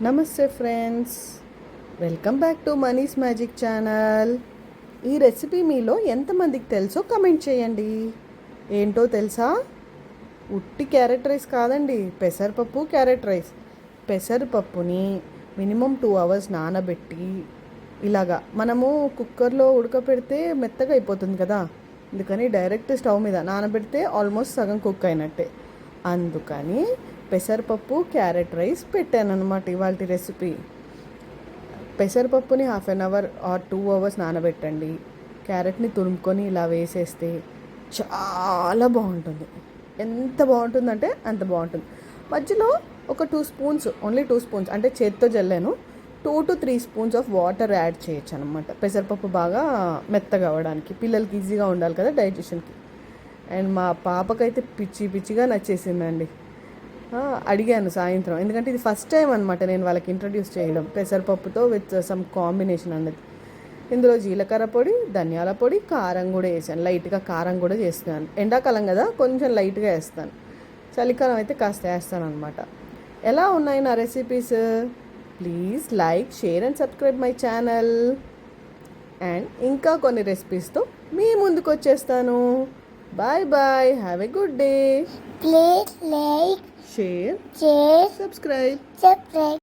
నమస్తే friends, welcome back to Mani's magic channel. ఈ recipe మీలో ఎంతమందికి తెలుసో కమెంట్ చేయండి. ఏంటో తెలుసా? ఉట్టి క్యారెట్ రైస్ కాదండి, పెసరపప్పు క్యారెట్ రైస్. పెసరపప్పుని మినిమం 2 hours నానబెట్టి ఇలాగా మనము కుక్కర్లో ఉడకపెడితే మెత్తగా అయిపోతుంది కదా, అందుకని డైరెక్ట్ స్టవ్ మీద నానబెడితే ఆల్మోస్ట్ సగం కుక్ అయినట్టే. అందుకని పెసరపప్పు క్యారెట్ రైస్ పెట్టాను అనమాట ఇవాళ రెసిపీ. పెసరపప్పుని 1/2 hour ఆర్ 2 hours నానబెట్టండి. క్యారెట్ని తురుముకొని ఇలా వేసేస్తే చాలా బాగుంటుంది. ఎంత బాగుంటుందంటే అంత బాగుంటుంది. మధ్యలో ఒక 2 spoons, ఓన్లీ 2 spoons అంటే చేతితో జల్లాను, 2 to 3 spoons of water add చేయొచ్చు అనమాట. పెసరపప్పు బాగా మెత్తగా అవ్వడానికి, పిల్లలకి ఈజీగా ఉండాలి కదా డైజెషన్కి. అండ్ మా పాపకైతే పిచ్చిగా నచ్చేసిందండి. అడిగాను సాయంత్రం, ఎందుకంటే ఇది ఫస్ట్ టైం అనమాట నేను వాళ్ళకి ఇంట్రడ్యూస్ చేయడం పెసరపప్పుతో విత్ సమ్ కాంబినేషన్ అన్నది. ఇందులో జీలకర్ర పొడి, ధనియాల పొడి, కారం కూడా వేసాను. లైట్గా కారం కూడా చేస్తున్నాను. ఎండాకాలం కదా కొంచెం లైట్గా వేస్తాను, చలికాలం అయితే కాస్త వేస్తాను అనమాట. ఎలా ఉన్నాయి నా recipes? Please like, share and subscribe my channel. And ఇంకా కొన్ని రెసిపీస్తో మీ ముందుకు వచ్చేస్తాను. Bye bye, have a good day. Please like, share, share, subscribe. subscribe.